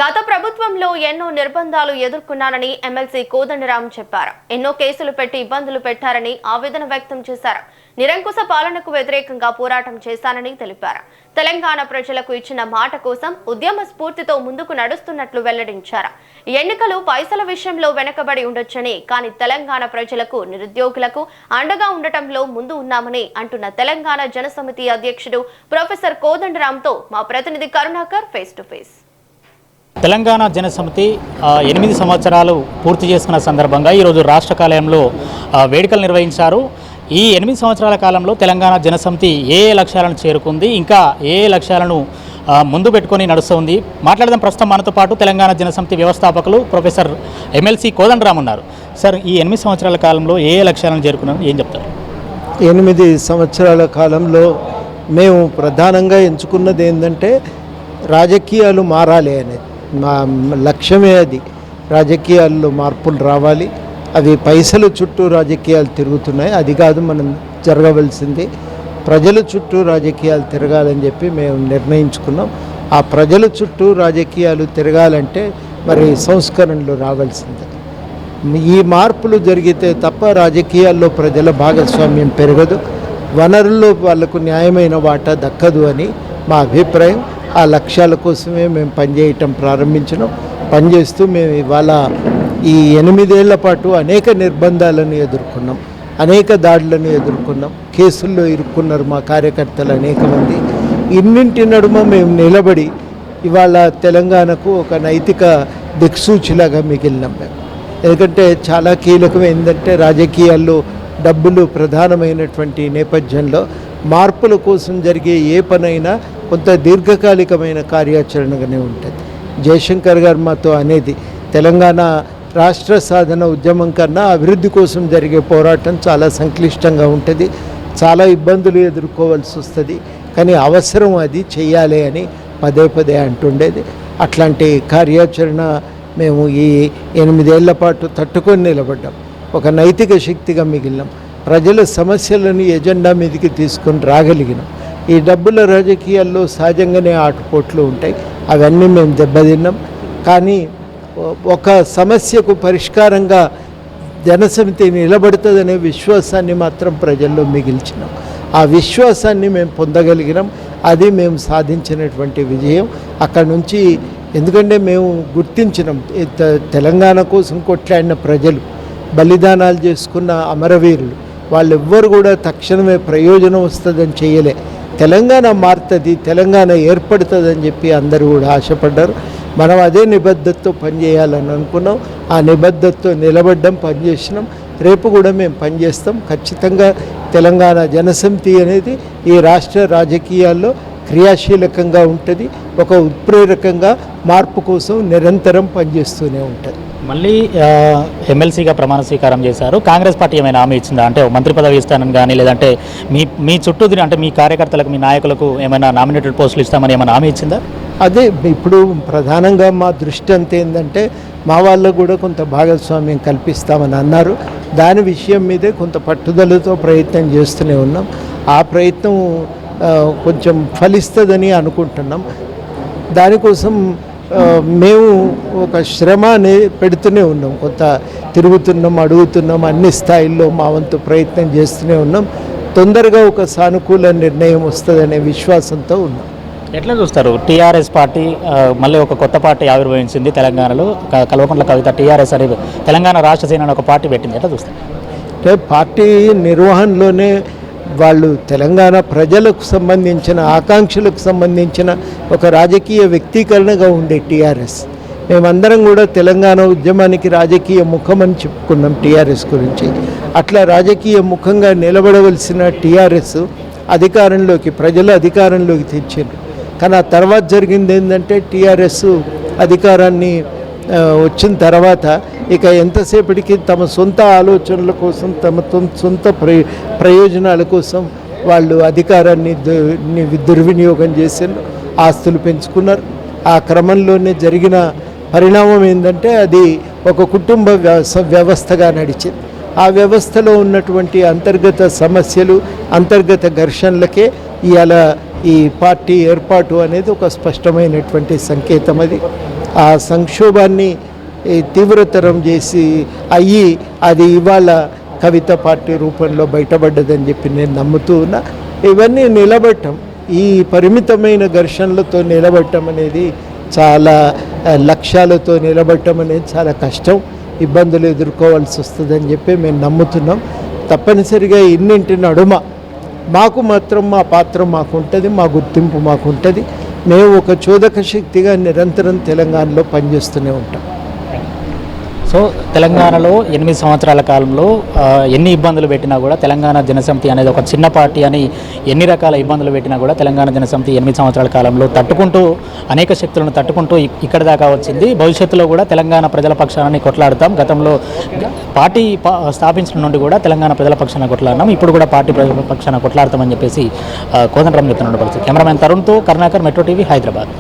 గత ప్రభుత్వంలో ఎన్నో నిర్బంధాలు ఎదుర్కొన్నానని ఎమ్మెల్సీ కోదండరాం చెప్పారు. ఎన్నో కేసులు పెట్టి ఇబ్బందులు పెట్టారని ఆవేదన వ్యక్తం చేశారు. నిరంకుశ పాలనకు వ్యతిరేకంగా పోరాటం చేశానని తెలిపారు. తెలంగాణ ప్రజలకు ఇచ్చిన మాట కోసం ఉద్యమ స్ఫూర్తితో ముందుకు నడుస్తున్నట్లు వెల్లడించారు. ఎన్నికలు పైసల విషయంలో వెనకబడి ఉండొచ్చని, కానీ తెలంగాణ ప్రజలకు, నిరుద్యోగులకు అండగా ఉండటంలో ముందు ఉన్నామని అంటున్న తెలంగాణ జనసమితి అధ్యక్షుడు ప్రొఫెసర్ కోదండరాంతో మా ప్రతినిధి Karunakar face to face. Telangana Janasamithi 8 సంవత్సరాలు పూర్తి చేసుకున్న సందర్భంగా ఈరోజు రాష్ట్ర కార్యాలయంలో వేడుకలు నిర్వహించారు. ఈ 8 సంవత్సరాల కాలంలో తెలంగాణ జనసమితి ఏ లక్ష్యాలను చేరుకుంది, ఇంకా ఏ లక్ష్యాలను ముందు పెట్టుకొని నడుస్తుంది మాట్లాడదాం. ప్రస్తుతం మనతో పాటు తెలంగాణ జనసమితి వ్యవస్థాపకులు ప్రొఫెసర్ ఎమ్మెల్సీ కోదండరాం ఉన్నారు. సార్, ఈ 8 సంవత్సరాల కాలంలో ఏ లక్ష్యాలను చేరుకున్నాం, ఏం చెప్తారు? 8 సంవత్సరాల కాలంలో మేము ప్రధానంగా ఎంచుకున్నది ఏంటంటే రాజకీయాలు మారాలి అనేది మా లక్ష్యమే. అది రాజకీయాల్లో మార్పులు రావాలి. అవి పైసల చుట్టూ రాజకీయాలు తిరుగుతున్నాయి, అది కాదు మనం జరగవలసింది. ప్రజల చుట్టూ రాజకీయాలు తిరగాలని చెప్పి మేము నిర్ణయించుకున్నాం. ఆ ప్రజల చుట్టూ రాజకీయాలు తిరగాలంటే మరి సంస్కరణలు రావాల్సిందే. ఈ మార్పులు జరిగితే తప్ప రాజకీయాల్లో ప్రజల భాగస్వామ్యం పెరగదు, వనరుల్లో వాళ్లకు న్యాయమైన వాటా దక్కదు అని మా అభిప్రాయం. ఆ లక్ష్యాల కోసమే మేము పనిచేయటం ప్రారంభించినాం. పనిచేస్తూ మేము ఇవాళ ఈ 8 ఏళ్ల పాటు అనేక నిర్బంధాలను ఎదుర్కొన్నాం, అనేక దాడులను ఎదుర్కొన్నాం. కేసుల్లో ఇరుక్కున్నారు మా కార్యకర్తలు అనేక మంది. ఇన్నింటి నడుమ మేము నిలబడి ఇవాళ తెలంగాణకు ఒక నైతిక దిక్సూచిలాగా మిగిలినాం మేము. ఎందుకంటే చాలా కీలకం ఏంటంటే రాజకీయాల్లో డబ్బులు ప్రధానమైనటువంటి నేపథ్యంలో మార్పుల కోసం జరిగే ఏ పనైనా కొంత దీర్ఘకాలికమైన కార్యాచరణగానే ఉంటుంది. జయశంకర్ గారు మాతో అనేది తెలంగాణ రాష్ట్ర సాధన ఉద్యమం కన్నా అభివృద్ధి కోసం జరిగే పోరాటం చాలా సంక్లిష్టంగా ఉంటుంది, చాలా ఇబ్బందులు ఎదుర్కోవాల్సి వస్తుంది, కానీ అవసరం అది చెయ్యాలి అని పదే పదే అంటుండేది. అట్లాంటి కార్యాచరణ మేము ఈ 8 ఏళ్ల పాటు తట్టుకొని నిలబడ్డాం. ఒక నైతిక శక్తిగా మిగిలినాం. ప్రజల సమస్యలను ఎజెండా మీదకి తీసుకొని రాగలిగినాం. ఈ డబ్బుల రాజకీయాల్లో సహజంగానే ఆటుపోట్లు ఉంటాయి, అవన్నీ మేము దెబ్బతిన్నాం. కానీ ఒక సమస్యకు పరిష్కారంగా జనసమితి నిలబడుతుందనే విశ్వాసాన్ని మాత్రం ప్రజల్లో మిగిల్చినాం. ఆ విశ్వాసాన్ని మేము పొందగలిగినాం. అది మేము సాధించినటువంటి విజయం. అక్కడ నుంచి ఎందుకంటే మేము గుర్తించినాం తెలంగాణ కోసం కొట్లాడిన ప్రజలు, బలిదానాలు చేసుకున్న అమరవీరులు, వాళ్ళెవ్వరు కూడా తక్షణమే ప్రయోజనం వస్తుందని చేయలే. తెలంగాణ మారుతుంది, తెలంగాణ ఏర్పడుతుందని చెప్పి అందరూ కూడా ఆశపడ్డారు. మనం అదే నిబద్ధతతో పనిచేయాలని అనుకున్నాం. ఆ నిబద్ధతతో నిలబడ్డం, పనిచేసినాం. రేపు కూడా మేము పనిచేస్తాం. ఖచ్చితంగా తెలంగాణ జనసమితి అనేది ఈ రాష్ట్ర రాజకీయాల్లో క్రియాశీలకంగా ఉంటుంది, ఒక ఉత్ప్రేరకంగా మార్పు కోసం నిరంతరం పనిచేస్తూనే ఉంటుంది. మళ్ళీ ఎమ్మెల్సీగా ప్రమాణ స్వీకారం చేశారు. కాంగ్రెస్ పార్టీ ఏమైనా హామీ ఇచ్చిందా? అంటే మంత్రి పదవి ఇస్తానని కానీ, లేదంటే మీ చుట్టూ అంటే మీ కార్యకర్తలకు, మీ నాయకులకు ఏమైనా నామినేటెడ్ పోస్టులు ఇస్తామని ఏమైనా హామీ ఇచ్చిందా? అదే ఇప్పుడు ప్రధానంగా మా దృష్టి అంతే ఏంటంటే మా వాళ్ళకు కూడా కొంత భాగస్వామ్యం కల్పిస్తామని అన్నారు. దాని విషయం మీదే కొంత పట్టుదలతో ప్రయత్నం చేస్తూనే ఉన్నాం. ఆ ప్రయత్నం కొంచెం ఫలిస్తుందని అనుకుంటున్నాం. దానికోసం మేము ఒక శ్రమ పెడుతూనే ఉన్నాం. కొంత తిరుగుతున్నాం, అడుగుతున్నాం, అన్ని స్థాయిల్లో మా వంతు ప్రయత్నం చేస్తూనే ఉన్నాం. తొందరగా ఒక సానుకూల నిర్ణయం వస్తుందనే విశ్వాసంతో ఉన్నాం. ఎట్లా చూస్తారు? టీఆర్ఎస్ పార్టీ మళ్ళీ ఒక కొత్త పార్టీ ఆవిర్భవించింది తెలంగాణలో. కల్వకుంట్ల కవిత టీఆర్ఎస్ అని తెలంగాణ రాష్ట్ర సేన అని ఒక పార్టీ పెట్టింది. ఎట్లా చూస్తారు? అంటే పార్టీ నిర్వహణలోనే వాళ్ళు తెలంగాణ ప్రజలకు సంబంధించిన ఆకాంక్షలకు సంబంధించిన ఒక రాజకీయ వ్యక్తీకరణగా ఉండే టీఆర్ఎస్. మేమందరం కూడా తెలంగాణ ఉద్యమానికి రాజకీయ ముఖమని చెప్పుకున్నాం టీఆర్ఎస్ గురించి. అట్లా రాజకీయ ముఖంగా నిలబడవలసిన టీఆర్ఎస్ అధికారంలోకి, ప్రజల అధికారంలోకి తెచ్చింది. కానీ ఆ తర్వాత జరిగింది ఏంటంటే టీఆర్ఎస్ అధికారాన్ని వచ్చిన తర్వాత ఇక ఎంతసేపటికి తమ సొంత ఆలోచనల కోసం, తమ సొంత ప్రయోజనాల కోసం వాళ్ళు అధికారాన్ని దుర్వినియోగం చేశారు, ఆస్తులు పెంచుకున్నారు. ఆ క్రమంలోనే జరిగిన పరిణామం ఏంటంటే అది ఒక కుటుంబ వ్యవస్థగా నడిచింది. ఆ వ్యవస్థలో ఉన్నటువంటి అంతర్గత సమస్యలు, అంతర్గత ఘర్షణలకే ఇవాళ ఈ పార్టీ ఏర్పాటు అనేది ఒక స్పష్టమైనటువంటి సంకేతం. అది ఆ సంక్షోభాన్ని తీవ్రతరం చేసి అది ఇవాళ కవిత పార్టీ రూపంలో బయటపడ్డదని చెప్పి నేను నమ్ముతూ ఉన్నా. ఇవన్నీ నిలబెట్టం, ఈ పరిమితమైన ఘర్షణలతో నిలబెట్టం అనేది చాలా లక్ష్యాలతో నిలబెట్టం అనేది చాలా కష్టం, ఇబ్బందులు ఎదుర్కోవాల్సి వస్తుందని చెప్పి మేము నమ్ముతున్నాం. తప్పనిసరిగా ఇన్నింటి నడుమ మాకు మాత్రం మా పాత్ర మాకు ఉంటుంది, మా గుర్తింపు మాకు ఉంటుంది. మేము ఒక చోదక శక్తిగా నిరంతరం తెలంగాణలో పనిచేస్తూనే ఉంటాం. సో తెలంగాణలో 8 సంవత్సరాల కాలంలో ఎన్ని ఇబ్బందులు పెట్టినా కూడా తెలంగాణ జనసమితి అనేది ఒక చిన్న పార్టీ అని ఎన్ని రకాల ఇబ్బందులు పెట్టినా కూడా తెలంగాణ జనసమితి 8 సంవత్సరాల కాలంలో తట్టుకుంటూ అనేక శక్తులను తట్టుకుంటూ ఇక్కడి దాకా వచ్చింది. భవిష్యత్తులో కూడా తెలంగాణ ప్రజల పక్షాన్ని కొట్లాడతాం. గతంలో పార్టీ స్థాపించిన నుండి కూడా తెలంగాణ ప్రజల పక్షాన కొట్లాడినాం, ఇప్పుడు కూడా పార్టీ ప్రజల పక్షాన కొట్లాడతామని చెప్పేసి కోదండరాం చెప్తున్నాడు. పరిస్థితి కెమెరామెన్ తరుణ్తో కరుణాకర్, మెట్రో టీవీ, హైదరాబాద్.